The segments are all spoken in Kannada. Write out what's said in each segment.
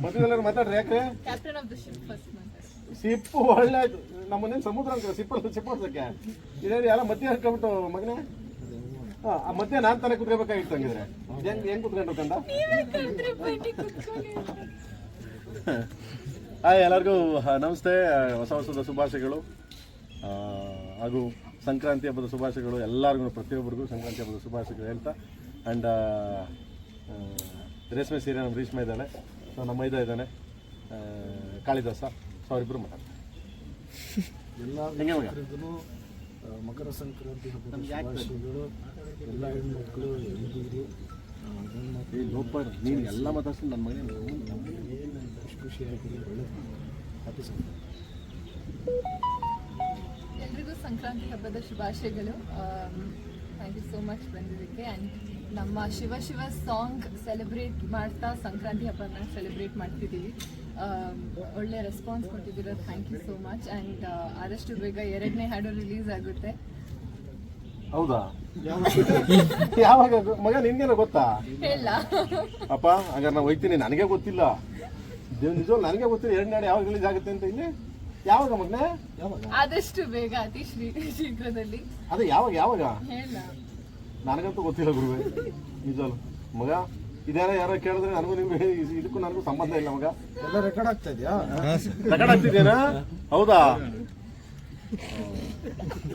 ಮಧ್ಯದಲ್ಲಿ ಮಾತಾಡ್ರಿ ಯಾಕೆ captain of the ship first ಸಿಪ್ಪು ಒಳ್ಳೆ ಆಯ್ತು. ನಮ್ಮನೇನು ಸಮುದ್ರ ಅಂತ ಸಿಪ್ಪೋಡ್ಸಕ್ಕೆ ಇದೇನು ಎಲ್ಲ ಮಧ್ಯ ಹಾಕೊಂಡ್ಬಿಟ್ಟು ಮಗನೇ. ಆ ಮಧ್ಯ ನಾನು ತಾನೇ ಕುತ್ಕೋಬೇಕಾಗಿತ್ತು ಹಂಗಿದ್ರೆ ಹೆಂಗ್ ಕುತ್ಕೊಂಡ್ರು ಕಂದ. ಹಾಯ್ ಎಲ್ಲರಿಗೂ ನಮಸ್ತೆ. ಹೊಸ ವರ್ಷದ ಶುಭಾಶಯಗಳು ಹಾಗೂ ಸಂಕ್ರಾಂತಿ ಹಬ್ಬದ ಶುಭಾಶಯಗಳು ಎಲ್ಲರಿಗೂ, ಪ್ರತಿಯೊಬ್ಬರಿಗೂ ಸಂಕ್ರಾಂತಿ ಹಬ್ಬದ ಶುಭಾಶಯಗಳು ಹೇಳ್ತಾ. ಆ್ಯಂಡ್ ರೇಷ್ಮೆ ಸೀರೆ ನಮ್ಮ ರೇಷ್ಮೆ ಇದ್ದಾಳೆ, ಸೊ ನಮ್ಮ ಮೈದ ಇದ್ದಾನೆ ಕಾಳಿದಾಸ, ಸೊ ಅವರಿಬ್ಬರು ಮಾತಾಡ್ತಾರೆ. ಎಲ್ಲರಿಗೂ ಮಕರ ಸಂಕ್ರಾಂತಿ ಹಬ್ಬದ ಶುಭಾಶಯಗಳು. ಎಲ್ಲ ಹೆಣ್ಮಕ್ಳು ಹೆಣ್ಮಕ್ಳು ನೀನು ಎಲ್ಲ ಮಾತಾಡ್ತೀನಿ ನನ್ನ ಮನೆ ಖುಷಿ ಖುಷಿಯಾಗಿ ಒಳ್ಳೆ ಹ್ಯಾಪಿ ಸಂಕ್ರಾಂತಿ. ಎಲ್ರಿಗೂ ಸಂಕ್ರಾಂತಿ ಹಬ್ಬದ ಶುಭಾಶಯಗಳು. ಥ್ಯಾಂಕ್ ಯು ಸೋ ಮಚ್ ಬಂದಿದ್ದಕ್ಕೆ. ಆ್ಯಂಡ್ ನಮ್ಮ ಶಿವ ಶಿವ ಸಾಂಗ್ ಸೆಲೆಬ್ರೇಟ್ ಮಾಡ್ತಾ ಸಂಕ್ರಾಂತಿ ಹಬ್ಬನ ಸೆಲೆಬ್ರೇಟ್ ಮಾಡ್ತಿದ್ದೀವಿ. ಒಳ್ಳೆ ರೆಸ್ಪಾನ್ಸ್ ಕೊಟ್ಟಿದ್ದೀರ, thank you so much. And ಆದಷ್ಟು ಬೇಗ 2ನೇ ಹಾಡು ರಿಲೀಸ್ ಆಗುತ್ತೆ. ಹೌದಾ? ಯಾವಾಗ ಮಗ ನಿನ್ಗೇನೋ ಗೊತ್ತಾ? ಹೇಳ ಅಪ್ಪ ಹಾಗಾದ್ರೆ ನಾವು ಹೋಗ್ತೀನಿ, ನನಗೆ ಗೊತ್ತಿಲ್ಲ. ನಿಜ ನನಗೆ ಗೊತ್ತಿಲ್ಲ 2ನೇ ಹಾಡು ಯಾವಾಗ ರಿಲೀಸ್ ಆಗುತ್ತೆ ಅಂತ. ಇಲ್ಲಿ ಯಾವಾಗ ಮಗನೇ? ಯಾವಾಗ? ಆದಷ್ಟು ಬೇಗ, ಅತಿ ಶೀಘ್ರದಲ್ಲಿ. ಅದೇ ಯಾವಾಗ ಯಾವಾಗ ಹೇಳ ನನಗಂತೂ ಗೊತ್ತಿಲ್ಲ ಗುರುವೆ, ನಿಜವಲ್ಲ ಮಗ. ಇದ್ಯಾರ ಯಾರೋ ಕೇಳಿದ್ರೆ ನನಗೂ ನಿಮ್ಗೆ ಇದಕ್ಕೂ ನನಗೂ ಸಂಬಂಧ ಇಲ್ಲ ಮಗ. ಎಲ್ಲ ರೆಕಾರ್ಡ್ ಆಗ್ತಾ ಇದೆಯಾ? ರೆಕಾರ್ಡ್ ಆಗ್ತಿದೇನಾ? ಹೌದಾ?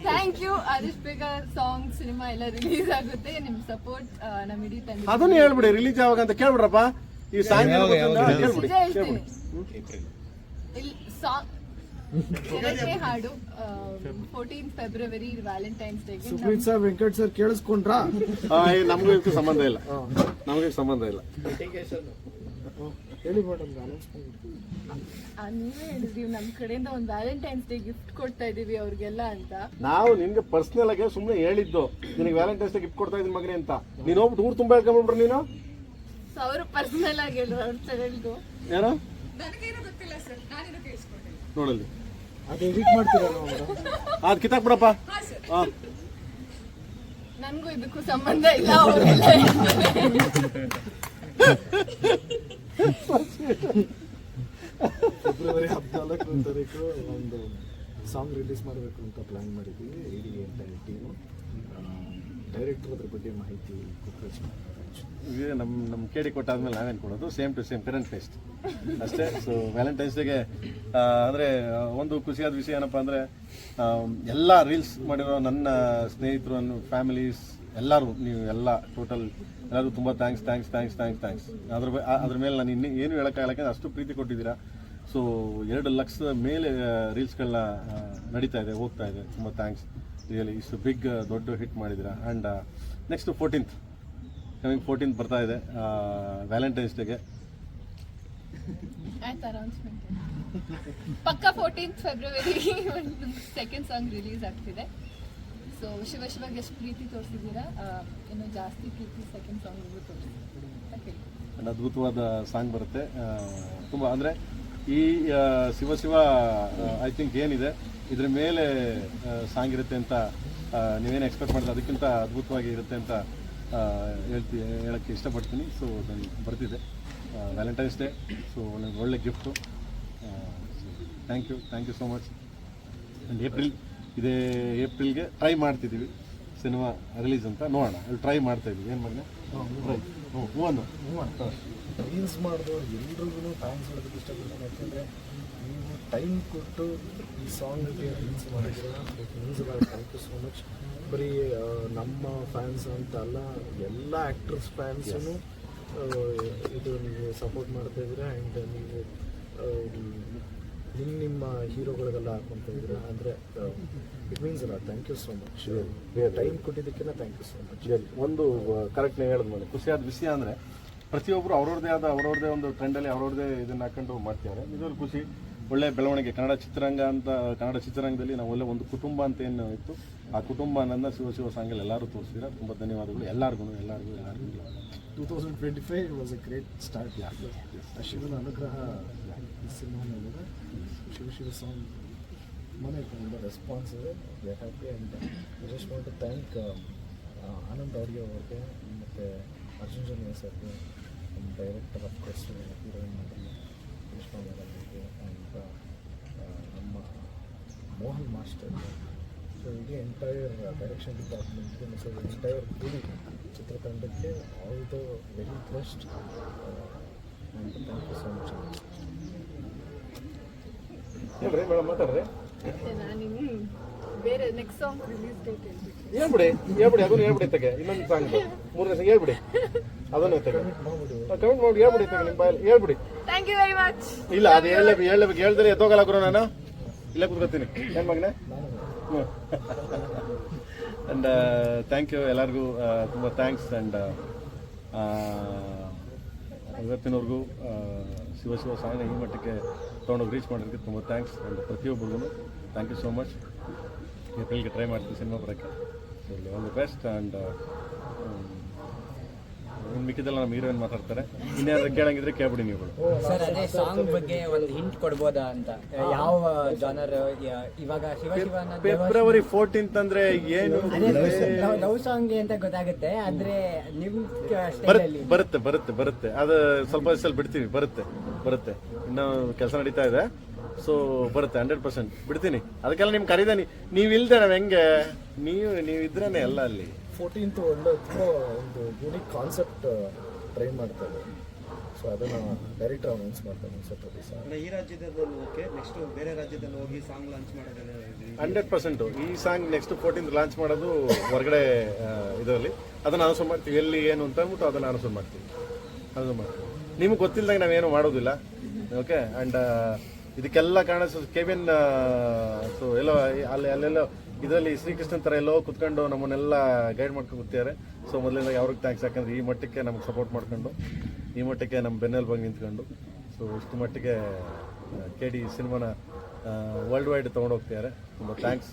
Thank you. ಆದಷ್ಟು ಬೇಗ ಸಾಂಗ್ ಸಿನಿಮಾ ಎಲ್ಲ ರಿಲೀಸ್ ಆಗುತ್ತೆ. ನಿಮ್ ಸಪೋರ್ಟ್ ನಮ್ಮ ಇಡೀ ತಂಡ. ಅದನ್ನು ಹೇಳ್ಬಿಡಿ, ರಿಲೀಸ್ ಯಾವಾಗ ಅಂತ ಕೇಳ್ಬಿಡ್ರಪ್ಪ. ಈ ಸಾಂಗ್ ನಿಜ ಹೇಳ್ತೀನಿ. ಇಲ್ಲಿ ಸಾಂಗ್ 2ನೇ ಹಾಡು 14 ಫೆಬ್ರವರಿ ವ್ಯಾಲೆಂಟೈನ್ಸ್ ಡೇಗೆ. ಸುಪ್ರೀತ್ ಸರ್, ವೆಂಕಟ್ ಸರ್ ಕೇಳಿಸ್ಕೊಂಡ್ರಾ? ನಮಗೂ ಇದಕ್ಕೆ ಸಂಬಂಧ ಇಲ್ಲ, ನಮಗೆ ಸಂಬಂಧ ಇಲ್ಲ. ಹೇಳಿ ಮೇಡಮ್, ಅನೌನ್ಸ್ಮೆಂಟ್ ನೀವೇ ಹೇಳಿದ್ರಿ ನಮ್ಮ ಕಡೆಯಿಂದ ಒಂದು ವ್ಯಾಲೆಂಟೈನ್ಸ್ ಡೇ ಗಿಫ್ಟ್ ಕೊಡ್ತಾ ಇದೀವಿ ಅವ್ರಿಗೆಲ್ಲ ಅಂತ. ನಾವು ನಿನ್ಗೆ ಪರ್ಸನಲ್ ಆಗಿ ಸುಮ್ಮನೆ ಹೇಳಿದ್ದು, ನಿನಗೆ ವ್ಯಾಲೆಂಟೈನ್ಸ್ ಡೇ ಗಿಫ್ಟ್ ಕೊಡ್ತಾ ಇದ್ದೀನಿ ಮಗನೇ ಅಂತ. ನೀನು ಹೋಗ್ಬಿಟ್ಟು ಊರು ತುಂಬ ಹೇಳ್ಕೊಂಡ್ಬಿಟ್ರೆ ನೀನು. ಸೊ ಅವರು ಪರ್ಸನಲ್ ಆಗಿ ಹೇಳಿದ್ರು ಅವ್ರ ಚಾನೆಲ್ಗೂ. ಯಾರು ನನಗೇನು ಗೊತ್ತಿಲ್ಲ ಸರ್, ನಾನೇನು ಕೇಳಿಸ್ಕೊಂಡಿಲ್ಲ. ನೋಡಲ್ಲಿ ಅದು ಎಡಿಟ್ ಮಾಡ್ತೀರಲ್ಲ ಮೇಡಮ್? ಅದು ಕಿತ್ತಾಕ್ ಬಿಡಪ್ಪ. ನನಗೂ ಇದಕ್ಕೂ ಸಂಬಂಧ ಇಲ್ಲ. ಅವರೆಲ್ಲ ಫೆಬ್ರವರಿ 14ನೇ ತಾರೀಕು ಒಂದು ಸಾಂಗ್ ರಿಲೀಸ್ ಮಾಡಬೇಕು ಅಂತ ಪ್ಲ್ಯಾನ್ ಮಾಡಿದ್ದೀವಿ. ಇಡೀ ಎಂಟೈರ್ ಟೀಮು. ಡೈರೆಕ್ಟರ್ ಅದ್ರ ಬಗ್ಗೆ ಮಾಹಿತಿ ಕೊಟ್ಟರೆ ಈಗ ನಮ್ಮ ಕೇಳಿ ಕೊಟ್ಟಾದ್ಮೇಲೆ ನಾವೇನು ಕೊಡೋದು, same to same current taste ಅಷ್ಟೇ. ಸೊ ವ್ಯಾಲೆಂಟೈನ್ಸ್ ಡೇಗೆ ಅಂದರೆ ಒಂದು ಖುಷಿಯಾದ ವಿಷಯ ಏನಪ್ಪ ಅಂದರೆ, ಎಲ್ಲ ರೀಲ್ಸ್ ಮಾಡಿರೋ ನನ್ನ ಸ್ನೇಹಿತರು, ನನ್ನ ಫ್ಯಾಮಿಲೀಸ್ ಎಲ್ಲರೂ, ನೀವು ಎಲ್ಲ ಟೋಟಲ್ ಎಲ್ಲರೂ ತುಂಬ ಥ್ಯಾಂಕ್ಸ್. ಅದ್ರ ಮೇಲೆ ನಾನು ಏನು ಹೇಳೋಕ್ಕಾಗಲ್ಲ, ಅಷ್ಟು ಪ್ರೀತಿ ಕೊಟ್ಟಿದ್ದೀರಾ. ಸೊ 2 ಲಕ್ಷದ ಮೇಲೆ ರೀಲ್ಸ್ಗಳನ್ನ ನಡೀತಾ ಇದೆ, ಹೋಗ್ತಾ ಇದೆ. ತುಂಬ ಥ್ಯಾಂಕ್ಸ್ ರಿಯಲಿ. ಇಷ್ಟು ಬಿಗ್ ದೊಡ್ಡ ಹಿಟ್ ಮಾಡಿದ್ದೀರಾ. And next 14th coming 14th ಬರ್ತಾ ಇದೆ ವ್ಯಾಲೆಂಟೈನ್ಸ್ ಡೇಗೆ. ಆಯ್ತು, ಅನೌನ್ಸ್ಮೆಂಟ್ ಪಕ್ಕ 14 ಫೆಬ್ರವರಿ ಒಂದು ಸೆಕೆಂಡ್ ಸಾಂಗ್ ರಿಲೀಸ್ ಆಗ್ತಿದೆ. ಸೊ ಶಿವ ಶಿವಗೆ ಎಷ್ಟು ಪ್ರೀತಿ ತೋರಿಸಿದ್ದೀರಾ, ಇನ್ನೂ ಜಾಸ್ತಿ ಪ್ರೀತಿ ಸೆಕೆಂಡ್ ಸಾಂಗಿಗೂ ತೋರಿಸಿ. ಒಂದು ಅದ್ಭುತವಾದ ಸಾಂಗ್ ಬರುತ್ತೆ. ತುಂಬ ಅಂದರೆ ಈ ಶಿವ ಐ ಥಿಂಕ್ ಏನಿದೆ ಇದ್ರ ಮೇಲೆ ಸಾಂಗ್ ಇರುತ್ತೆ ಅಂತ ನೀವೇನು ಎಕ್ಸ್ಪೆಕ್ಟ್ ಮಾಡಿದ್ರೆ ಅದಕ್ಕಿಂತ ಅದ್ಭುತವಾಗಿ ಇರುತ್ತೆ ಅಂತ ಹೇಳೋಕ್ಕೆ ಇಷ್ಟಪಡ್ತೀನಿ. ಸೊ ನಾನು ಬರ್ತಿದ್ದೆ ವ್ಯಾಲೆಂಟೈನ್ಸ್ ಡೇ, ಸೊ ಒಳ್ಳೆ gift. Thank you so much. And ಇದೇ ಏಪ್ರಿಲ್ಗೆ ಟ್ರೈ ಮಾಡ್ತಿದ್ದೀವಿ ಸಿನಿಮಾ ರಿಲೀಸ್ ಅಂತ. ನೋಡೋಣ, ಅಲ್ಲಿ ಟ್ರೈ ಮಾಡ್ತಾಯಿದ್ದೀವಿ. ಏನು ಮಾಡಿ ಟ್ರೈ ರೀಲ್ಸ್ ಮಾಡಿದವ್ರು ಎಲ್ರಿಗೂ ಥ್ಯಾಂಕ್ಸ್ ಹೇಳೋದಕ್ಕೆ ಇಷ್ಟಪಡ್ತೀನಿ. ಯಾಕೆಂದರೆ ನೀವು ಟೈಮ್ ಕೊಟ್ಟು ಈ ಸಾಂಗ್ಗೆ ರೀಲ್ಸ್ ಮಾಡಿದ್ರೆ ಥ್ಯಾಂಕ್ ಯು ಸೋ ಮಚ್. ಬರೀ ನಮ್ಮ ಫ್ಯಾನ್ಸ್ ಅಂತ ಅಲ್ಲ, ಎಲ್ಲ ಆ್ಯಕ್ಟರ್ಸ್ ಫ್ಯಾನ್ಸೂ ಇದು ನೀವು ಸಪೋರ್ಟ್ ಮಾಡ್ತಾ ಇದ್ದೀರಾ. ಆ್ಯಂಡ್ ನೀವು ನಿಮ್ಮ ಹೀರೋಗಳಿಗೆಲ್ಲ ಹಾಕ್ಕೊತಾ ಇದ್ದೀರಾ ಅಂದರೆ ಇಟ್ ಮೀನ್ಸ್ ಅಲ್ಲ. Thank you so much. Time ಕೊಟ್ಟಿದ್ದಕ್ಕೆಲ್ಲ ಥ್ಯಾಂಕ್ ಯು ಸೋ ಮಚ್. ಒಂದು ಕರೆಕ್ಟ್ ಹೇಳಿದ ಮೇಲೆ ಖುಷಿಯಾದ ವಿಷಯ ಅಂದರೆ, ಪ್ರತಿಯೊಬ್ಬರು ಅವ್ರವ್ರದ್ದೇ ಒಂದು ಟ್ರೆಂಡಲ್ಲಿ ಅವ್ರವ್ರದ್ದೇ ಇದನ್ನು ಹಾಕೊಂಡು ಮಾಡ್ತಿದ್ದಾರೆ. ನಿಜವಾಗ್ಲೂ ಖುಷಿ. ಒಳ್ಳೆ ಬೆಳವಣಿಗೆ. ಕನ್ನಡ ಚಿತ್ರರಂಗದಲ್ಲಿ ನಾವು ಒಳ್ಳೆ ಒಂದು ಕುಟುಂಬ ಅಂತ ಏನು ಇತ್ತು, ಆ ಕುಟುಂಬ ನನ್ನ ಶಿವ ಸಾಂಗಲ್ಲಿ ಎಲ್ಲರೂ ತೋರಿಸಿದ್ರೆ ತುಂಬ ಧನ್ಯವಾದಗಳು ಎಲ್ಲರಿಗೂ. 2025 ವಾಸ್ ಅ ಗ್ರೇಟ್ ಸ್ಟಾರ್ಟ್. ಶಿವನ ಅನುಗ್ರಹ ಈ ಸಿನಿಮಾ ನೋಡಿದ್ರೆ ಶಿವ ಸಾಂಗ್ ಮನೆ ತುಂಬ ರೆಸ್ಪಾನ್ಸ್ ಇದೆ. We are happy. And I just want to thank Anand audio ಅವ್ರಿಗೆ ಮತ್ತು ಅರ್ಜುನ್ ಜನ್ಯ ಸರ್ಗೆ, director of course heroine all master. So ಇಡೀ ಎಂಟೈರ್ ಡೈರೆಕ್ಷನ್ ಡಿಪಾರ್ಟ್ಮೆಂಟ್ಗೆ ಮತ್ತು ಎಂಟೈರ್ ಇಡೀ ಚಿತ್ರತಂಡಕ್ಕೆ all the very best and thank you so much. ಹೇಳ್ರಿ ಮೇಡಮ್ ಮಾತಾಡ್ರಿ. ಮತ್ತೆ ನಾನಿನ್ನು ಬೇರೆ ನೆಕ್ಸ್ಟ್ ಸಾಂಗ್ ರಿಲೀಸ್ ಡೇಟ್ ಹೇಳ್ಬಿಟ್ಟು ಹೇಳ್ಬಿಡಿ ಅದನ್ನು ಹೇಳ್ಬಿಡಿ ತೆಗೆ. ಇನ್ನೊಂದು ಸಾಂಗ್ 3ನೇ ಸಾಂಗ್ ಹೇಳ್ಬಿಡಿ, ಅದನ್ನು ತೆಗೆ ಕಮೆಂಟ್ ಮಾಡಿ ಹೇಳ್ಬಿಡಿ ತೆಗೆ ನಿಮ್ಮ ಬಾಯಲ್ಲಿ ಹೇಳ್ಬಿಡಿ. Thank you very much. ಇಲ್ಲ ಅದು ಹೇಳಬೇಕು ಹೇಳಿದ್ರೆ ಎತ್ತೋಗಲ್ಲ ಗುರು, ನಾನು ಇಲ್ಲೇ ಕೂತ್ಕೊತೀನಿ ಏನು ಮಗನೇ. ಆ್ಯಂಡ್ ಥ್ಯಾಂಕ್ ಯು ಎಲ್ಲರಿಗೂ, ತುಂಬ ಥ್ಯಾಂಕ್ಸ್. ಆ್ಯಂಡ್ ಇವತ್ತಿನವರೆಗೂ ಶಿವ ಸಾಂಗ್ನ ಈ ಮಟ್ಟಕ್ಕೆ ತೊಗೊಂಡೋಗಿ ರೀಚ್ ಮಾಡೋದಕ್ಕೆ ತುಂಬ ಥ್ಯಾಂಕ್ಸ್. ಆ್ಯಂಡ್ ಪ್ರತಿಯೊಬ್ಬರಿಗೂ ಥ್ಯಾಂಕ್ ಯು ಸೋ ಮಚ್. ಏಪ್ರಿಲ್ಗೆ ಟ್ರೈ ಮಾಡ್ತೀವಿ ಸಿನಿಮಾ ಬರೋಕ್ಕೆ. So all the best. And ಇನ್ನು ಮಿಕ್ಕಿದೆಲ್ಲ ನಮ್ಮ ಹೀರೋಯಿನ್ ಮಾತಾಡ್ತಾರೆ. ಇನ್ನೇನಾದ್ರು ಕೇಳಂಗಿದ್ರೆ ಕೇಳ್ಬಿಡಿ ನೀವುಗಳು. ಸರ್ ಅದೇ ಸಾಂಗ್ ಬಗ್ಗೆ ಒಂದು ಹಿಂಟ್ ಕೊಡ್ಬೋದಾ ಅಂತ, ಯಾವ ಜಾನರ್ ಇವಾಗ ಶಿವ ಅನ್ನೋದು ಫೆಬ್ರವರಿ 14th ಅಂದ್ರೆ ಏನು? ಲವ್ ಸಾಂಗ್ ಅಂತ ಗೊತ್ತಾಗುತ್ತೆ, ಆದ್ರೆ ನಿಮ್ ಸ್ಟೈಲಲ್ಲಿ ಬರುತ್ತೆ ಅದು ಸ್ವಲ್ಪ ದಿವಸದಲ್ಲಿ ಬಿಡ್ತೀನಿ. ಬರುತ್ತೆ ಇನ್ನೂ ಕೆಲಸ ನಡೀತಾ ಇದೆ. ಸೊ ಬರುತ್ತೆ 100% ಬಿಡ್ತೀನಿ. ಅದಕ್ಕೆಲ್ಲ ನಿಮ್ಗೆ ಕರೀದೆ, ನೀವು ಇಲ್ದೆ ನಾವು ಹೆಂಗೆ? ನೀವು ಇದ್ರೇನೆ ಎಲ್ಲ ಅಲ್ಲಿ. 14th ಒಳ್ಳೆ ತುಂಬ ಒಂದು ಯೂನಿಕ್ ಕಾನ್ಸೆಪ್ಟ್ ಟ್ರೈ ಮಾಡ್ತಾರೆ. ಸೊ ಅದನ್ನು ಡೈರೆಕ್ಟರ್ ಅನೌನ್ಸ್ ಮಾಡ್ತಾರೆ ಸ್ವಲ್ಪ ದಿವಸ. ಈ ರಾಜ್ಯದಲ್ಲಿ ಓಕೆ, ನೆಕ್ಸ್ಟ್ ಬೇರೆ ರಾಜ್ಯದಲ್ಲಿ ಹೋಗಿ ಸಾಂಗ್ ಲಾಂಚ್ ಮಾಡೋದಲ್ಲ 100% ಈ ಸಾಂಗ್ ನೆಕ್ಸ್ಟ್ 14th ಲಾಂಚ್ ಮಾಡೋದು ಹೊರಗಡೆ ಇದರಲ್ಲಿ. ಅದನ್ನು ಅನೌನ್ಸ್ ಮಾಡ್ತೀವಿ, ಎಲ್ಲಿ ಏನು ಅಂತ ಅಂದ್ಬಿಟ್ಟು ಅದನ್ನು ಅನೌನ್ಸ್ ಮಾಡ್ತೀವಿ. ನಿಮ್ಗೆ ಗೊತ್ತಿಲ್ಲದಾಗ ನಾವೇನು ಮಾಡೋದಿಲ್ಲ. ಓಕೆ. ಆ್ಯಂಡ್ ಇದಕ್ಕೆಲ್ಲ ಕಾರಣ ಕೆವಿನ್. ಸೊ ಎಲ್ಲೋ ಅಲ್ಲೆಲ್ಲೋ ಇದರಲ್ಲಿ ಶ್ರೀಕೃಷ್ಣನ್ ಥರ ಎಲ್ಲೋ ಕುತ್ಕೊಂಡು ನಮ್ಮನ್ನೆಲ್ಲ ಗೈಡ್ ಮಾಡ್ಕೊಂಡು ಕೂತಿದ್ದಾರೆ. ಸೊ ಮೊದಲಿಂದ ಅವ್ರಿಗೆ ಥ್ಯಾಂಕ್ಸ್, ಯಾಕಂದರೆ ಈ ಮಟ್ಟಕ್ಕೆ ನಮ್ಗೆ ಸಪೋರ್ಟ್ ಮಾಡ್ಕೊಂಡು, ಈ ಮಟ್ಟಕ್ಕೆ ನಮ್ಮ ಬೆನ್ನೆಲ್ ಬಂದು ನಿಂತ್ಕೊಂಡು, ಸೊ ಇಷ್ಟು ಮಟ್ಟಿಗೆ KD ಸಿನಿಮಾನ ವರ್ಲ್ಡ್ ವೈಡ್ ತೊಗೊಂಡೋಗ್ತಿದ್ದಾರೆ. ತುಂಬ ಥ್ಯಾಂಕ್ಸ್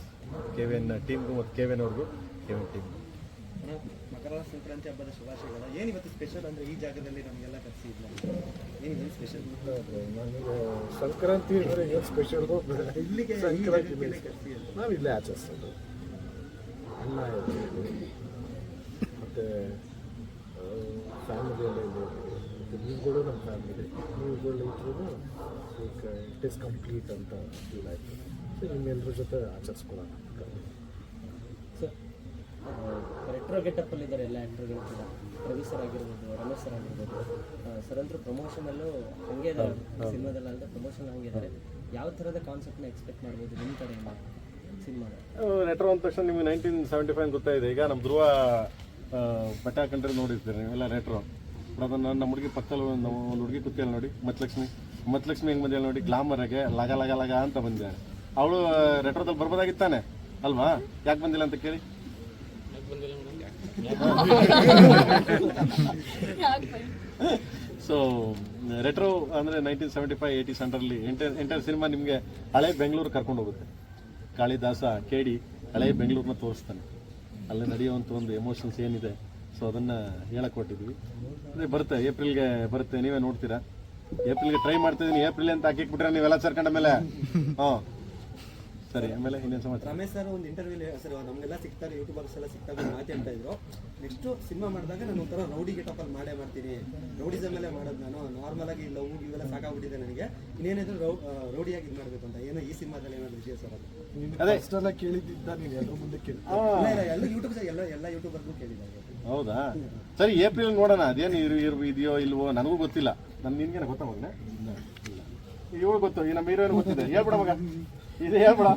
ಕೆವಿನ್ ಟೀಮ್ಗೂ ಮತ್ತು ಕೆವಿನ್ ಅವ್ರಿಗೂ, ಕೆವಿನ್ ಟೀಮ್. ಮಕರ ಸಂಕ್ರಾಂತಿ ಹಬ್ಬದ ಶುಭಾಶಯಗಳು. ಏನು ಇವತ್ತು ಸ್ಪೆಷಲ್ ಅಂದರೆ ಈ ಜಾಗದಲ್ಲಿ ನಮಗೆಲ್ಲ ಕರೆಸಿದ್ಲ, ಏನು ಸ್ಪೆಷಲ್? ನನಗೆ ಸಂಕ್ರಾಂತಿ ಅಂದರೆ ಏನು ಸ್ಪೆಷಲ್ ಇಲ್ಲಿಗೆ ಸಂಕ್ರಾಂತಿ ನಾವು ಇಲ್ಲೇ ಆಚರಿಸೋದು. ಅನ್ನ ಮತ್ತು ಫ್ಯಾಮಿಲಿಯೆಲ್ಲ ಇದೆ. ನೀವುಗಳು ನಮ್ಮ ಫ್ಯಾಮಿಲಿ, ನೀವುಗಳು ಇದ್ರೂ ಈಗ ಇಟ್ ಈಸ್ ಕಂಪ್ಲೀಟ್ ಅಂತ ಫೀಲ್ ಆಯಿತು. ಸೊ ನಿಮ್ಮೆಲ್ಲರ ಜೊತೆ ಆಚರಿಸ್ಕೊಳ್ಳೋಣ. ಸರ್ ರೆಟ್ರೋ ಗೆಟಪ್ಪಲ್ಲಿ ಇದ್ದಾರೆ ಎಲ್ಲ ಆ್ಯಕ್ಟರ್ಗಳು ಕೂಡ, ರವಿ ಸರ್ ಆಗಿರ್ಬೋದು, ರಮೇಶ್ ಸರ್ ಆಗಿರ್ಬೋದು. ಸರ್ ಅಂತೂ ಪ್ರಮೋಷನಲ್ಲೂ ಹಂಗೆ ಇದ್ದಾರೆ, ಸಿನಿಮಾದಲ್ಲಿ ಅಂತ ಪ್ರಮೋಷನ್ ಹಂಗೆ ಇದ್ದಾರೆ. ಯಾವ ಥರದ ಕಾನ್ಸೆಪ್ಟ್ನ ಎಕ್ಸ್ಪೆಕ್ಟ್ ಮಾಡ್ಬೋದು ನಿಮ್ಮ ಕಡೆಯಿಂದ ಸಿನಿಮಾ? ರೆಟ್ರೋ ಅಂದ ತಕ್ಷಣ ನಿಮಗೆ 1975 ಗೊತ್ತಾಯಿದೆ. ಈಗ ನಮ್ಮ ಧ್ರುವ ಬಟ್ಟೆ ಹಾಕೊಂಡ್ರೆ ನೋಡಿರ್ತೀರಿ ನೀವೆಲ್ಲ ರೆಟ್ರೋ. ಅದನ್ನು ನಮ್ಮ ಹುಡುಗಿ ಪಕ್ಕದಲ್ಲಿ ಒಂದು ಹುಡುಗಿ ಕೂತಿಯಲ್ಲಿ ನೋಡಿ, ಮತ್ಲಕ್ಷ್ಮಿ ಹೆಂಗೆ ಬಂದಿಲ್ಲ ನೋಡಿ, ಗ್ಲಾಮರಾಗೆ ಲಗ ಲಗ ಲಗ ಅಂತ ಬಂದಿದ್ದಾಳೆ. ಅವಳು ರೆಟ್ರೋದಲ್ಲಿ ಬರ್ಬೋದಾಗಿತ್ತಾನೆ ಅಲ್ವಾ? ಯಾಕೆ ಬಂದಿಲ್ಲ ಅಂತ ಕೇಳಿ. ಸೊ ರೆಟ್ರೋ ಅಂದರೆ 1975-80 ಸೆಂಟ್ರಲ್ಲಿ ಎಂಟರ್ ಸಿನಿಮಾ ನಿಮಗೆ ಹಳೆ ಬೆಂಗಳೂರು ಕರ್ಕೊಂಡು ಹೋಗುತ್ತೆ. ಕಾಳಿದಾಸ KD ಹಳೆ ಬೆಂಗಳೂರನ್ನ ತೋರಿಸ್ತಾನೆ, ಅಲ್ಲಿ ನಡೆಯುವಂಥ ಒಂದು ಎಮೋಷನ್ಸ್ ಏನಿದೆ. ಸೊ ಅದನ್ನು ಹೇಳಕ್ಕೆ ಕೊಟ್ಟಿದ್ವಿ. ಅದೇ ಬರುತ್ತೆ, ಏಪ್ರಿಲ್ಗೆ ಬರುತ್ತೆ, ನೀವೇ ನೋಡ್ತೀರಾ. ಏಪ್ರಿಲ್ಗೆ ಟ್ರೈ ಮಾಡ್ತಿದ್ದೀನಿ. ಏಪ್ರಿಲ್ ಅಂತ ಹಾಕಿಟ್ಬಿಟ್ರೆ ನೀವೆಲ್ಲ ಸೇರ್ಕೊಂಡ ಮೇಲೆ ಹಾಂ ಸರಿ. ಆಮೇಲೆ ಇನ್ನೇನು ಸಮಾಚಾರ? ರಮೇಶ್ ಸರ್ ಒಂದು ಇಂಟರ್ವ್ಯೂ ಸರ್ ನಮಗೆಲ್ಲ ಸಿಗ್ತಾರೆ, ಯೂಟ್ಯೂಬರ್ಸ್ ಎಲ್ಲ ಸಿಗ್ತಾರೆ, ಮಾತಾಡ್ತಾ ಇದ್ರು. ನೆಕ್ಸ್ಟ್ ಸಿನಿಮಾ ಮಾಡಿದಾಗ ನಾನು ಒಂಥರ ರೌಡಿ ಗೆಟಪ್ಪಲ್ಲಿ ಮಾಡ್ತೀನಿ, ರೌಡಿಸಮ್ ಮೇಲೆ ಮಾಡೋದು. ನಾನು ನಾರ್ಮಲ್ ಆಗಿ ಲವ್ ಇವೆಲ್ಲ ಸಾಕಾಗ್ಬಿಟ್ಟಿದೆ ನನಗೆ, ಇನ್ನೇನಿದ್ರು ರೌಡಿಯಾಗಿ ಇದು ಮಾಡಬೇಕು ಅಂತ. ಏನೋ ಈ ಸಿನಿಮಾದಲ್ಲಿ ಏನಾದ್ರು ವಿಷಯ ಸರ್ ಅದು? ಅದೇ ಅಷ್ಟೆಲ್ಲ ಕೇಳಿದ್ದ ನೀನು ಎಲ್ಲರೂ ಮುಂದೆ ಕೇಳಿ. ಎಲ್ಲ ಯೂಟ್ಯೂಬ್ ಎಲ್ಲ ಯೂಟ್ಯೂಬರ್ಗೂ ಕೇಳಿದ್ದಾರೆ. ಹೌದಾ? ಸರಿ, ಏಪ್ರಿಲ್ ನೋಡೋಣ. ಅದೇನು ಇದೆಯೋ ಇಲ್ವೋ ನನಗೂ ಗೊತ್ತಿಲ್ಲ. ನಿನ್ಗೇನು ಗೊತ್ತಾ ಮಗನೇ? ಇಲ್ಲ, ಇವಳು ಗೊತ್ತು, ಈ ನಮ್ಮ ಹೀರೋಯಿನ್ ಗೊತ್ತಿದೆ. ಹೇಳ್ಬಿಡ ಮಗ, ಇದು ಹೇಳ್ಬಿಡ,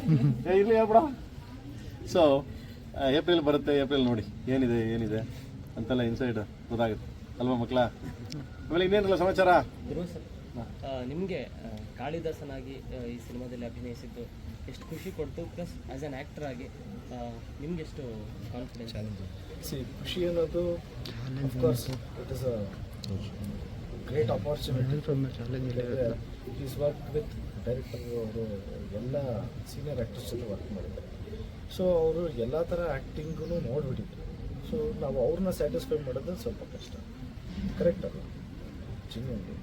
ಇಲ್ಲಿ ಹೇಳ್ಬಿಡ. ಸೊ ಏಪ್ರಿಲ್ ಬರುತ್ತೆ, ಏಪ್ರಿಲ್ ನೋಡಿ ಏನಿದೆ ಅಂತೆಲ್ಲ ಇನ್ಸೈಡ್ ಗೊತ್ತಾಗುತ್ತೆ ಅಲ್ವಾ ಮಕ್ಕಳ? ಆಮೇಲೆ ಇನ್ನೇನಲ್ಲ ಸಮಾಚಾರ? ನಿಮಗೆ ಕಾಳಿದಾಸನಾಗಿ ಈ ಸಿನಿಮಾದಲ್ಲಿ ಅಭಿನಯಿಸಿದ್ದು ಎಷ್ಟು ಖುಷಿ ಕೊಡ್ತು, ಪ್ಲಸ್ ಆ್ಯಸ್ ಆನ್ ಆ್ಯಕ್ಟರ್ ಆಗಿ ನಿಮ್ಗೆ ಎಷ್ಟು ಕಾನ್ಫಿಡೆನ್ಸ್? ಖುಷಿ ಅನ್ನೋದು of course it is a great opportunity. Is work with director ಅವರು ಎಲ್ಲ ಸೀನಿಯರ್ ಆ್ಯಕ್ಟರ್ಸ್ ಜೊತೆ ವರ್ಕ್ ಮಾಡಿದ್ದಾರೆ. ಸೊ ಅವರು ಎಲ್ಲ ಥರ ಆ್ಯಕ್ಟಿಂಗೂ ನೋಡಿಬಿಟ್ಟಿದ್ರು. ಸೊ ನಾವು ಅವ್ರನ್ನ ಸ್ಯಾಟಿಸ್ಫೈ ಮಾಡೋದು ಸ್ವಲ್ಪ ಕಷ್ಟ, ಕರೆಕ್ಟ್ ಅಲ್ಲ? ಚಿನ್ನೊಂದು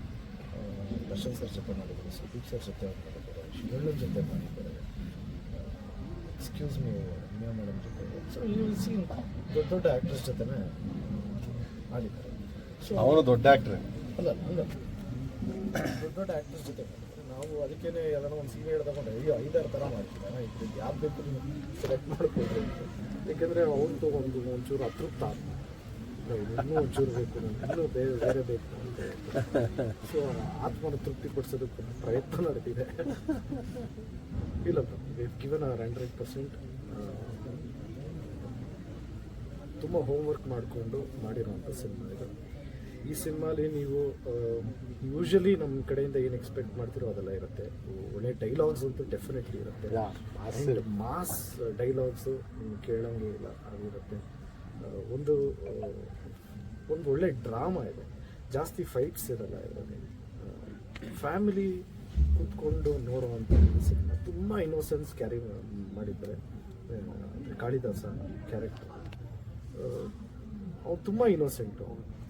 ದರ್ಶನ್ ಸರ್ ಜೊತೆ ಮಾಡಿದ್ದಾರೆ, ಸುದೀಪ್ ಸರ್ ಜೊತೆ ಮಾಡಿದ್ದಾರೆ, ಶಿವಣ್ಣನ ಜೊತೆ ಮಾಡಿದ್ದಾರೆ, ಎಕ್ಸ್ಕ್ಯೂಸ್ ಮೀ ರಮ್ಯಾ ಮೇಡಮ್ ಜೊತೆ. ಸೊ ಯು ವಿಲ್ ಸಿ ದೊಡ್ಡ ಆ್ಯಕ್ಟರ್ಸ್ ಜೊತೆನೇ ಮಾಡಿದ್ದಾರೆ. ಸೊ ಅವನು ದೊಡ್ಡ ಆ್ಯಕ್ಟ್ರೆ ಅಲ್ಲ, ಹಂಗ ದೊಡ್ಡ ಆ್ಯಕ್ಟರ್ಸ್ ಜೊತೆ ಮಾಡಿದ್ದಾರೆ. ನಾವು ಅದಕ್ಕೇನೆ ಯಾವ್ದಾರ ಒಂದು ಸೀರೆ ಹೇಳ್ದಾಗ ಅಯ್ಯೋ 5-6 ಥರ ಮಾಡ್ತೀವಿ, ಇದ್ರಲ್ಲಿ ಯಾವ್ದು ಬೇಕು ನೀವು ಸೆಲೆಕ್ಟ್ ಮಾಡ್ಬೋದು ಅಂತ. ಏಕೆಂದರೆ ಅವ್ರದ್ದು ಒಂಚೂರು ಅತೃಪ್ತ ಇನ್ನೂ ಒಂಚೂರು ಬೇಕು, ಇನ್ನೂ ಬೇರೆ ಬೇಕು ಅಂತ. ಸೊ ಆತ್ಮನ ತೃಪ್ತಿಪಡಿಸೋದಕ್ಕೆ ಒಂದು ಪ್ರಯತ್ನ ನಡೆದಿದೆ. ಇಲ್ಲಪ್ಪ, ಗಿವನ್ 100%. ತುಂಬ ಹೋಮ್ವರ್ಕ್ ಮಾಡಿಕೊಂಡು ಮಾಡಿರೋಂಥ ಸಿನಿಮಾ ಇದು. ಈ ಸಿನಿಮಾಲಿ ನೀವು ಯೂಶಲಿ ನಮ್ಮ ಕಡೆಯಿಂದ ಏನು ಎಕ್ಸ್ಪೆಕ್ಟ್ ಮಾಡ್ತಿರೋ ಅದೆಲ್ಲ ಇರುತ್ತೆ. ಒಳ್ಳೆ ಡೈಲಾಗ್ಸ್ ಅಂತೂ ಡೆಫಿನೆಟ್ಲಿ ಇರುತ್ತೆ. ಮಾಸ್ ಡೈಲಾಗ್ಸು ಕೇಳೋಂಗೆ ಇಲ್ಲ ಆಗಿರುತ್ತೆ. ಒಂದು ಒಳ್ಳೆ ಡ್ರಾಮಾ ಇದೆ, ಜಾಸ್ತಿ ಫೈಟ್ಸ್ ಇರಲ್ಲ ಇದರಲ್ಲಿ. ಫ್ಯಾಮಿಲಿ ಕೂತ್ಕೊಂಡು ನೋಡುವಂಥ ಸಿನಿಮಾ. ತುಂಬ ಇನ್ನೋಸೆನ್ಸ್ ಕ್ಯಾರಿ ಮಾಡಿದ್ದಾರೆ. ಕಾಳಿದಾಸ ಕ್ಯಾರೆಕ್ಟರ್ ಅವ್ನು ತುಂಬ ಇನ್ನೋಸೆಂಟು.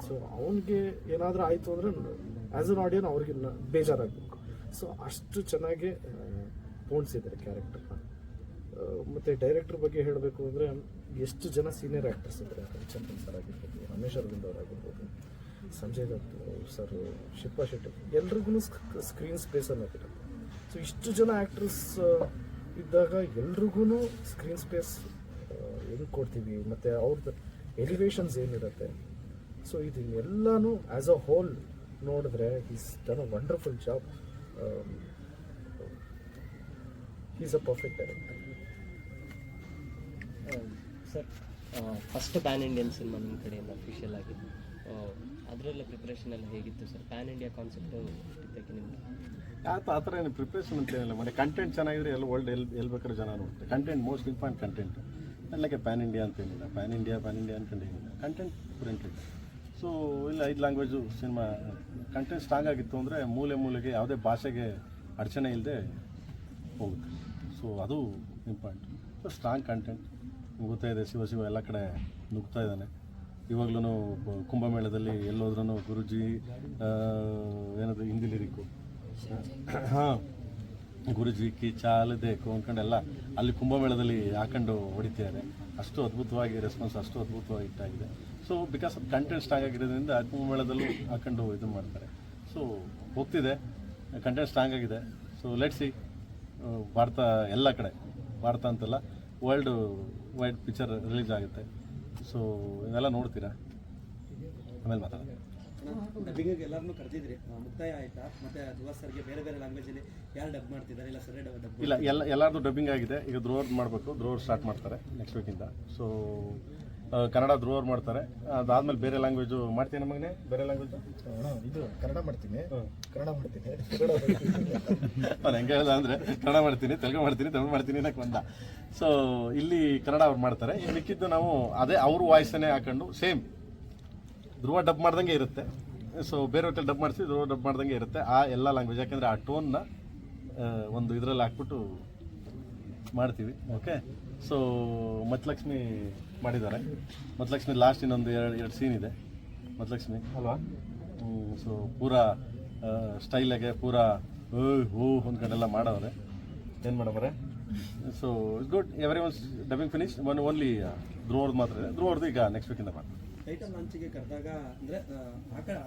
ಸೊ ಅವನಿಗೆ ಏನಾದರೂ ಆಯಿತು ಅಂದರೆ ಆ್ಯಸ್ ಅನ್ ಆಡಿಯನ್ ಅವ್ರಿಗೆ ಬೇಜಾರಾಗಬೇಕು. ಸೊ ಅಷ್ಟು ಚೆನ್ನಾಗಿ ಪೋಣಿಸಿದ್ದಾರೆ ಕ್ಯಾರೆಕ್ಟರ್ನ. ಮತ್ತು ಡೈರೆಕ್ಟರ್ ಬಗ್ಗೆ ಹೇಳಬೇಕು ಅಂದರೆ ಎಷ್ಟು ಜನ ಸೀನಿಯರ್ ಆ್ಯಕ್ಟರ್ಸ್ ಇದ್ದಾರೆ. ಚಂದನ್ ಸರ್ ಆಗಿರ್ಬೋದು, ರಮೇಶ್ ಅರವಿಂದ್ ಅವರಾಗಿರ್ಬೋದು, ಸಂಜಯ್ ದತ್ ಸರ್, ಶಿಲ್ಪಾ ಶೆಟ್ಟಿ, ಎಲ್ರಿಗೂ ಸ್ಕ್ರೀನ್ ಸ್ಪೇಸ್ ಅನ್ನೋದಿರುತ್ತೆ. ಸೊ ಇಷ್ಟು ಜನ ಆ್ಯಕ್ಟರ್ಸ್ ಇದ್ದಾಗ ಎಲ್ರಿಗೂ ಸ್ಕ್ರೀನ್ ಸ್ಪೇಸ್ ಹೆಂಗೆ ಕೊಡ್ತೀವಿ ಮತ್ತು ಅವ್ರದ್ದು ಎಲಿವೇಶನ್ಸ್ ಏನಿರುತ್ತೆ. ಸೊ ಇದನ್ನೆಲ್ಲನೂ ಆ್ಯಸ್ ಅ ಹೋಲ್ ನೋಡಿದ್ರೆ is done a wonderful job. Is a perfect director. Sir, first PAN Indian cinema ನಿಮ್ಮ ಕಡೆಯಿಂದ ಅಫಿಷಿಯಲ್ ಆಗಿದ್ದು, ಅದರಲ್ಲ ಪ್ರಿಪ್ರೇಷನ್ ಎಲ್ಲ ಹೇಗಿತ್ತು ಸರ್? ಪ್ಯಾನ್ ಇಂಡಿಯಾ ಕಾನ್ಸೆಪ್ಟು ಇದ್ದಕ್ಕೆ ನಿಮಗೆ ಆ ಥರ ಏನು ಪ್ರಿಪ್ರೇಷನ್ ಅಂತ ಏನಿಲ್ಲ ಮಾಡಿ. ಕಂಟೆಂಟ್ ಚೆನ್ನಾಗಿದ್ರೆ ಎಲ್ಲ ವರ್ಲ್ಡ್ ಎಲ್ಲಿ ಬೇಕಾದ್ರೂ ಜನ ನೋಡ್ತಾರೆ. Content most important content. ಎಲ್ಲಕ್ಕೆ ಪ್ಯಾನ್ ಇಂಡಿಯಾ ಅಂತ ಏನಿಲ್ಲ, ಪ್ಯಾನ್ ಇಂಡಿಯಾ ಅಂತಂದೇನಿಲ್ಲ, ಕಂಟೆಂಟ್ ಪ್ರಿಂಟೆಡ್. ಸೊ ಇಲ್ಲ 5 ಲ್ಯಾಂಗ್ವೇಜು ಸಿನಿಮಾ ಕಂಟೆಂಟ್ ಸ್ಟ್ರಾಂಗ್ ಆಗಿತ್ತು ಅಂದರೆ ಮೂಲೆಗೆ ಯಾವುದೇ ಭಾಷೆಗೆ ಅಡಚಣೆ ಇಲ್ಲದೆ ಹೋಗುತ್ತೆ. ಸೊ ಅದು ಇಂಪಾರ್ಟೆಂಟ್. So strong content. ಗೊತ್ತಾ ಇದೆ, ಶಿವ ಎಲ್ಲ ಕಡೆ ನುಗ್ತಾ ಇದ್ದಾನೆ. ಇವಾಗ್ಲೂ ಕುಂಭಮೇಳದಲ್ಲಿ ಎಲ್ಲೋದ್ರೂ ಗುರುಜಿ ಏನದು ಹಿಂದಿ ಲಿರಿಕ್ಕು, ಹಾಂ, ಗುರುಜಿ ಕಿ ಚಾಲ್ ದೇಕು ಅಂದ್ಕೊಂಡೆಲ್ಲ ಅಲ್ಲಿ ಕುಂಭಮೇಳದಲ್ಲಿ ಹಾಕೊಂಡು ಹೊಡಿತಿದ್ದಾರೆ. ಅಷ್ಟು ಅದ್ಭುತವಾಗಿ ರೆಸ್ಪಾನ್ಸ್, ಅಷ್ಟು ಅದ್ಭುತವಾಗಿ ಇಟ್ಟಾಗಿದೆ. ಸೊ ಬಿಕಾಸ್ ಕಂಟೆಂಟ್ ಸ್ಟ್ರಾಂಗ್ ಆಗಿರೋದ್ರಿಂದ ಕುಂಭಮೇಳದಲ್ಲೂ ಹಾಕೊಂಡು ಇದು ಮಾಡ್ತಾರೆ. ಸೊ ಹೋಗ್ತಿದೆ, ಕಂಟೆಂಟ್ ಸ್ಟ್ರಾಂಗ್ ಆಗಿದೆ. ಸೊ ಲೆಟ್ಸ್ ಸಿ, ಭಾರತ ಎಲ್ಲ ಕಡೆ, ಭಾರತ ಅಂತಲ್ಲ ವರ್ಲ್ಡ್ ವೈಡ್ ಪಿಕ್ಚರ್ ರಿಲೀಸ್ ಆಗುತ್ತೆ. ಸೊ ಇವೆಲ್ಲ ನೋಡ್ತೀರಾ, ಆಮೇಲೆ ಮಾತಾಡೋಣ. ಡಬ್ಬಿಂಗಿಗೆ ಎಲ್ಲರನ್ನೂ ಕರೆದಿದ್ರಿ, ಮುಕ್ತಾಯ ಆಯ್ತಾ? ಮತ್ತೆ ಧ್ರುವ ಸರ್ಗೆ ಬೇರೆ ಲ್ಯಾಂಗ್ವೇಜಲ್ಲಿ ಯಾರು ಡಬ್ ಮಾಡ್ತಿದ್ದಾರೆ? ಇಲ್ಲ ಸರ್ ಡಬ್ ಇಲ್ಲ, ಎಲ್ಲರದು ಡಬ್ಬಿಂಗ್ ಆಗಿದೆ. ಈಗ ಧ್ರುವರ್ ಮಾಡಬೇಕು, ಧ್ರುವರ್ ಸ್ಟಾರ್ಟ್ ಮಾಡ್ತಾರೆ ನೆಕ್ಸ್ಟ್ ವೀಕಿಂದ. ಸೊ ಕನ್ನಡ ಧ್ರುವರ್ ಮಾಡ್ತಾರೆ. ಅದಾದ್ಮೇಲೆ ಬೇರೆ ಲ್ಯಾಂಗ್ವೇಜು ಮಾಡ್ತೀನಿ. ಮಗನೇ ಬೇರೆ ಲ್ಯಾಂಗ್ವೇಜು ಇದು ಕನ್ನಡ ಮಾಡ್ತೀನಿ. ಅವ್ನು ಹೆಂಗೆ ಹೇಳಿದ ಅಂದರೆ ಕನ್ನಡ ಮಾಡ್ತೀನಿ, ತೆಲುಗು ಮಾಡ್ತೀನಿ, ತಮಿಳು ಮಾಡ್ತೀನಿ ಅನ್ನಕ್ಕೆ ಬಂದ. ಸೊ ಇಲ್ಲಿ ಕನ್ನಡ ಅವ್ರು ಮಾಡ್ತಾರೆ. ಇಲ್ಲಿ ಮಿಕ್ಕಿದ್ದು ನಾವು ಅದೇ ಅವ್ರ ವಾಯ್ಸನ್ನೇ ಹಾಕೊಂಡು ಸೇಮ್ ಧ್ರುವ ಡಬ್ ಮಾಡ್ದಂಗೆ ಇರುತ್ತೆ. ಸೊ ಬೇರೆ ಹೊಟ್ಟೆಲಿ ಡಬ್ ಮಾಡಿಸಿ ಧ್ರುವ ಡಬ್ ಮಾಡ್ದಂಗೆ ಇರುತ್ತೆ ಆ ಎಲ್ಲ ಲ್ಯಾಂಗ್ವೇಜ್. ಯಾಕೆಂದರೆ ಆ ಟೋನ್ನ ಒಂದು ಇದರಲ್ಲಿ ಹಾಕ್ಬಿಟ್ಟು ಮಾಡ್ತೀವಿ. ಓಕೆ. ಸೊ ಮತ್ಲಕ್ಷ್ಮಿ ಮಾಡಿದ್ದಾರೆ. ಮತ್ಲಕ್ಷ್ಮಿ ಲಾಸ್ಟ್ ಇನ್ನೊಂದು ಎರಡು ಸೀನ್ ಇದೆ. ಮತ್ಲಕ್ಷ್ಮಿ ಅಲ್ವಾ? ಸೊ ಪೂರಾ ಸ್ಟೈಲಾಗೆ ಪೂರಾ ಹೂ ಅಂದ್ಕೊಂಡೆಲ್ಲ ಮಾಡವ್ರೆ. ಏನು ಮಾಡವ್ರೆ? So it's good. Everyone's dubbing finish. Only ಧ್ರುವರ್ದು ಮಾತ್ರ ಇದೆ. ಧ್ರುವರ್ದು ಈಗ ನೆಕ್ಸ್ಟ್ ವೀಕಿಂದ ಮಾಡ್ತೀವಿ. ಟೈಟಲ್ ಲಾಂಚಿಗೆ ಕರೆದಾಗ ಅಂದರೆ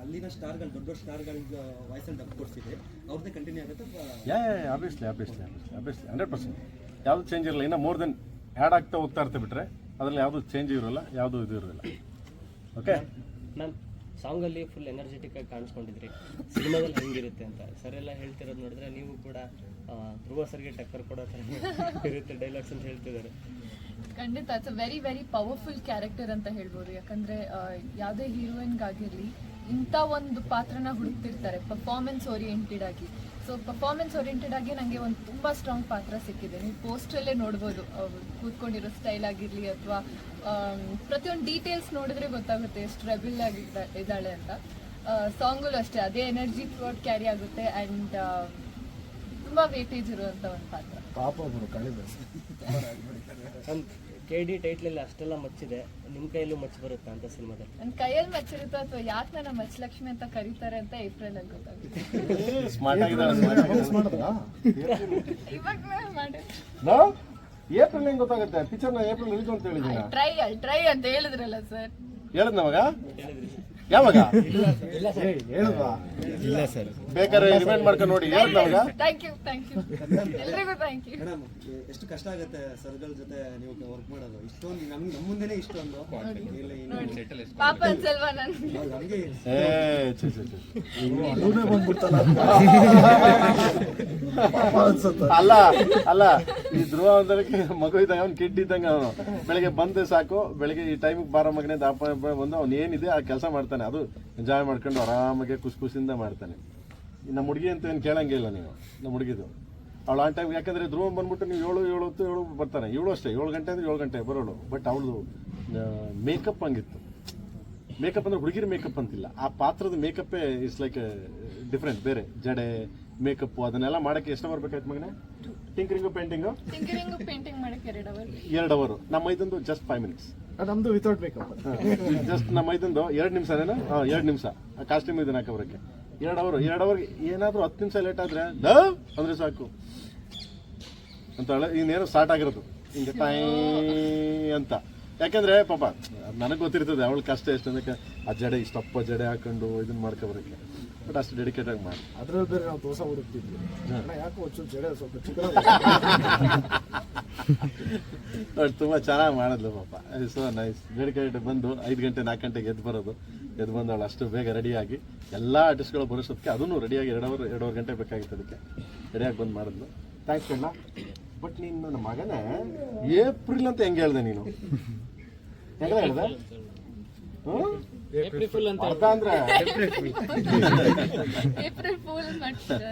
ಅಲ್ಲಿನ ಸ್ಟಾರ್ಗಳು, ದೊಡ್ಡ ಸ್ಟಾರ್ಗಳಿಗೆ ವಾಯ್ಸಲ್ಲಿ ಡಬ್ ಕೊಡ್ಸಿದೆ, ಅವ್ರದ್ದೇ ಕಂಟಿನ್ಯೂ ಆಗುತ್ತೆ? ಆಬ್ವಿಯಸ್ಲಿ 100%. ಯಾವುದು ಚೇಂಜ್ ಇರಲ್ಲ. ಇನ್ನು ಮೋರ್ ದೆನ್ ಆ್ಯಡ್ ಆಗ್ತಾ ಹೋಗ್ತಾ ಇರ್ತೆ ಬಿಟ್ಟರೆ ಅದರಲ್ಲಿ ಯಾವುದು ಚೇಂಜ್ ಇರೋಲ್ಲ, ಯಾವುದು ಇದು ಇರೋಲ್ಲ. ಓಕೆ ಮ್ಯಾಮ್, ಸಾಂಗಲ್ಲಿ ಫುಲ್ ಎನರ್ಜೆಟಿಕ್ ಆಗಿ ಕಾಣಿಸ್ಕೊಂಡಿದ್ರಿ. ಸಿನಿಮಾದಲ್ಲಿ ಹೆಂಗಿರುತ್ತೆ ಅಂತ ಸರ್ ಎಲ್ಲ ಹೇಳ್ತಿರೋದು ನೋಡಿದ್ರೆ ನೀವು ಕೂಡ ಧ್ರುವ ಸರ್ಗೆ ಟಕ್ಕರ್ ಕೊಡೋ ಥರ ಇರುತ್ತೆ ಡೈಲಾಗ್ಸ್ ಅಂತ ಹೇಳ್ತಿದ್ದಾರೆ. ಖಂಡಿತ it's a very very powerful character ಅಂತ ಹೇಳ್ಬೋದು. ಯಾಕಂದರೆ ಯಾವುದೇ ಹೀರೋಯಿನ್ಗಾಗಿರಲಿ ಇಂಥ ಒಂದು ಪಾತ್ರನ ಹುಡುಕ್ತಿರ್ತಾರೆ ಪರ್ಫಾರ್ಮೆನ್ಸ್ ಓರಿಯೆಂಟೆಡ್ ಆಗಿ. ಸೊ ಪರ್ಫಾರ್ಮೆನ್ಸ್ ಓರಿಯೆಂಟೆಡ್ ಆಗಿ ನನಗೆ ಒಂದು ತುಂಬ ಸ್ಟ್ರಾಂಗ್ ಪಾತ್ರ ಸಿಕ್ಕಿದೆ. ನೀವು ಪೋಸ್ಟಲ್ಲೇ ನೋಡ್ಬೋದು ಕೂತ್ಕೊಂಡಿರೋ ಸ್ಟೈಲ್ ಆಗಿರಲಿ ಅಥವಾ ಪ್ರತಿಯೊಂದು ಡೀಟೇಲ್ಸ್ ನೋಡಿದ್ರೆ ಗೊತ್ತಾಗುತ್ತೆ ಎಷ್ಟು ರೆಬಲ್ ಆಗಿ ಇದ್ದಾಳೆ ಅಂತ. ಸಾಂಗಲ್ಲೂ ಅಷ್ಟೇ ಅದೇ ಎನರ್ಜಿ ಥ್ರೂಔಟ್ ಕ್ಯಾರಿ ಆಗುತ್ತೆ ಆ್ಯಂಡ್ ತುಂಬ ವೇಟೇಜ್ ಇರುವಂಥ ಒಂದು ಪಾತ್ರ. ಪಾಪ ಒಬ್ಬರು ಕಾಳಿದಾಸ KD ಟೈಟ್ಲಲ್ಲಿ ಅಷ್ಟೆಲ್ಲ ಮಚ್ಚಿದೆ, ನಿಮ್ಮ ಕೈಯಲ್ಲೂ ಮಚ್ಚು ಬರುತ್ತಾ ಅಂತ ಸಿನಿಮಾದಲ್ಲಿ? ನನ್ನ ಕೈಯಲ್ಲಿ ಮಚ್ಚಿರುತ್ತೋ ಅಥವಾ ಯಾಕೆ ನನ್ನ ಮಚ್ಚಲಕ್ಷ್ಮಿ ಅಂತ ಕರೀತಾರೆ ಅಂತ ಏಪ್ರಿಲಲ್ಲಿ ಗೊತ್ತಾಗುತ್ತೆ. ಸ್ಮಾರ್ಟ್ ಆಗಿದ್ದಾರೆ. ಇವಾಗ ಮಾಡಿ ಏಪ್ರಿಲ್ ಹೆಂಗೆ ಗೊತ್ತಾಗುತ್ತೆ? ಪಿಕ್ಚರ್ನ ಏಪ್ರಿಲ್ ರಿಲೀಸ್ ಅಂತ ಹೇಳಿದ್ದೀನಿ. ಟ್ರೈ ಅಂತ ಹೇಳಿದ್ರಲ್ಲ ಸರ್. ಹೇಳಿದ್ ನಮಗ ಯಾವಾಗ ಹೇಳುವಾ ಬೇಕಾದ್ರೆ ರಿಮೈಂಡ್ ಮಾಡ್ಕೊಂಡು ನೋಡಿ ಹೇಳ್ದ ಅವಾಗ ಥ್ಯಾಂಕ್ ಯು ಎಲ್ರಿಗೂ ಥ್ಯಾಂಕ್ ಯು. ಮೇಡಮ್ ಎಷ್ಟು ಕಷ್ಟ ಆಗುತ್ತೆ ಸರ್ಗಳ ಜೊತೆ ನೀವು ವರ್ಕ್ ಮಾಡೋದು, ಇಷ್ಟೊಂದು ನಮ್ಮ ಮುಂದೆನೆ ಇಷ್ಟೊಂದು ಇಲ್ಲ ಇನ್ನು ಪಾಪ ಅನ್ಸಲ್ವಾ ನನ್ಗೆ? ನಮಗೆ ಏ ಛೆ, ಛೆ, ಛೆ. ಅಲ್ಲೂನೇ ಬಂದ್ಬಿಡ್ತಲ್ಲ ಅಲ್ಲ ಅಲ್ಲ ಈ ಧ್ರುವ ಅಂದ್ರೆ ಮಗು ಇದ್ದಂಗ ಅವ್ನು ಕಿಡ್ ಇದ್ದಂಗ ಅವನು ಬೆಳಿಗ್ಗೆ ಬಂದೆ ಸಾಕು, ಬೆಳಿಗ್ಗೆ ಈ ಟೈಮಿಗೆ ಬಾರೋ ಮಗನೇ ದಾಪ ಬಂದು ಅವ್ನು ಏನಿದೆ ಆ ಕೆಲಸ ಮಾಡ್ತಾನೆ, ಅದು ಎಂಜಾಯ್ ಮಾಡ್ಕೊಂಡು ಆರಾಮಾಗಿ ಖುಷಿಯಿಂದ ಮಾಡ್ತಾನೆ. ನಮ್ಮ ಹುಡುಗಿ ಅಂತ ಏನು ಕೇಳಂಗಿಲ್ಲ ನೀವು, ನಮ್ಮ ಹುಡುಗಿದು ಅವಳು ಆ ಟೈಮ್, ಯಾಕಂದ್ರೆ ಧ್ರುವ ಬಂದ್ಬಿಟ್ಟು ನೀವು 7 ಬರ್ತಾನೆ, ಇವಳು ಅಷ್ಟೇ 7 ಗಂಟೆ ಅಂದ್ರೆ 7 ಗಂಟೆ ಬರೋಳು. ಬಟ್ ಅವಳು ಮೇಕಪ್ ಹಂಗಿತ್ತು. ಮೇಕಪ್ ಅಂದ್ರೆ ಹುಡುಗಿರ ಮೇಕಪ್ ಅಂತಿಲ್ಲ, ಆ ಪಾತ್ರದ ಮೇಕಪ್ಪೇ ಇಟ್ಸ್ ಲೈಕ್ ಡಿಫ್ರೆಂಟ್, ಬೇರೆ ಜಡೆ ಮೇಕಪ್ ಅದನ್ನೆಲ್ಲ ಮಾಡಕ್ಕೆ ಎಷ್ಟು ಬರ್ಬೇಕಾಯ್ತು ಮಗನೇ? ಟಿಂಕರಿಂಗು ಪೇಂಟಿಂಗು ಪೇಂಟಿಂಗ್ ಮಾಡಕ್ಕೆ 2 ಅವರ್. 2 ಅವರ್. ನಮ್ಮ ಐದಂದು ಜಸ್ಟ್ 5 ಮಿನಿಟ್ಸ್. ನಮ್ದು ವಿತೌಟ್ ಮೇಕಪ್. ಜಸ್ಟ್ ನಮ್ಮ ಐದಂದು 2 ನಿಮಿಷನೇನಾ? 2 ನಿಮಿಷ ಕಾಸ್ಟ್ಯೂಮ್ ಇದನ್ನ ಹಾಕೋಬರಕ್ಕೆ 2 ಅವರ್. 2 ಅವರ್ಗೆ ಏನಾದರೂ 10 ನಿಮಿಷ ಲೇಟ್ ಆದ್ರೆ ಅಂದ್ರೆ ಸಾಕು ಅಂತ ಇನ್ನೇನು ಸ್ಟಾರ್ಟ್ ಆಗಿರೋದು ಹಿಂಗೆ ಟೈ ಅಂತ. ಯಾಕಂದ್ರೆ ಪಾಪ ನನಗೆ ಗೊತ್ತಿರ್ತದೆ ಅವಳ ಕಷ್ಟ ಎಷ್ಟು ಅನ್ನಕ್ಕೆ, ಆ ಜಡೆ ಇಷ್ಟಪ್ಪ ಜಡೆ ಹಾಕೊಂಡು ಇದನ್ನ ಮಾಡ್ಕೊಬರಕ್ಕೆ. ಬಟ್ ಅಷ್ಟು ಡೆಡಿಕೇಟ್ ಆಗಿ ಮಾಡಿ. ಅದ್ರಲ್ಲಿ ಬೇರೆ ನಾವು ದೋಸೆ ಹುಡುಕ್ತಿದ್ವಿ, ಯಾಕೆ ಒಂಚೂರು ಜಡೆ ಸ್ವಲ್ಪ ಚಿಕ್ಕ ಬಟ್ ತುಂಬ ಚೆನ್ನಾಗಿ ಮಾಡಿದ್ಲು ಪಾಪ. So nice. ಡೆಡಿಕೇಟ್ ಬಂದು 5 ಗಂಟೆ 4 ಗಂಟೆಗೆ ಎದ್ದು ಬರೋದು, ಎದ್ದು ಬಂದು ಅವಳು ಅಷ್ಟು ಬೇಗ ರೆಡಿಯಾಗಿ ಎಲ್ಲ ಆರ್ಟಿಸ್ಟ್ಗಳು ಬರೋಷ್ಟೊತ್ತಿಗೆ ಅದನ್ನು ರೆಡಿಯಾಗಿ 2 ಗಂಟೆ ಬೇಕಾಗಿತ್ತು, ಅದಕ್ಕೆ ರೆಡಿಯಾಗಿ ಬಂದು ಮಾಡಿದ್ಲು. ಥ್ಯಾಂಕ್ಸ್ ಕಣ್ಣ. ಬಟ್ ನೀನು ನನ್ನ ಮಗನೇ ಏಪ್ರಿಲ್ ಅಂತ ಹೆಂಗೆ ಹೇಳ್ದೆ ನೀನು? ಹೆಂಗೆ ಹೇಳ್ದೆ? ಅರ್ಧ ಅಂದ್ರೆ ಏಪ್ರಿಲ್ ಫೂಲ್ ಮಾಡ್ತಾರೆ.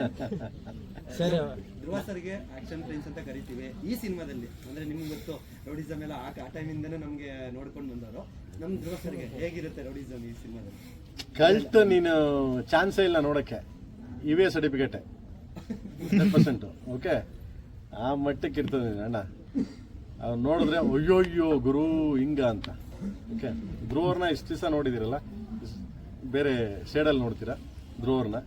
ಧ್ರುವ ಸರ್ಗೆ ಆಕ್ಷನ್ ಪ್ರಿನ್ಸ್ ಅಂತ ಕರಿತೀವಿ ಈ ಸಿನಿಮಾದಲ್ಲಿ. ಅಂದ್ರೆ ನಿಮ್ಗೆ ಗೊತ್ತು ರೌಡಿಸಮ್ ಎಲ್ಲ ಆ ಟೈಮಿಂದನೇ ನಮ್ಗೆ ನೋಡ್ಕೊಂಡು ಬಂದವರು. ನಮ್ಮ ಧ್ರುವ ಸರ್ಗೆ ಹೇಗಿರುತ್ತೆ ರೌಡಿಸಮ್ ಈ ಸಿನಿಮಾದಲ್ಲಿ? ಕಲ್ಟ್ ನೀನು ಚಾನ್ಸೇ ಇಲ್ಲ ನೋಡಕ್ಕೆ. ಇವೇ ಸರ್ಟಿಫಿಕೇಟೆ 100%. ಓಕೆ, ಆ ಮಟ್ಟಕ್ಕೆ ಇರ್ತದೆ ಅಣ್ಣ. ಅವ್ನು ನೋಡಿದ್ರೆ ಅಯ್ಯೋ ಗುರು ಹಿಂಗ ಅಂತ. ಓಕೆ, ಧ್ರುವರ್ನ ಇಷ್ಟು ದಿವಸ ನೋಡಿದಿರಲ್ಲ, ಬೇರೆ ಶೇಡಲ್ಲಿ ನೋಡ್ತೀರಾ ಧ್ರುವರ್ನ.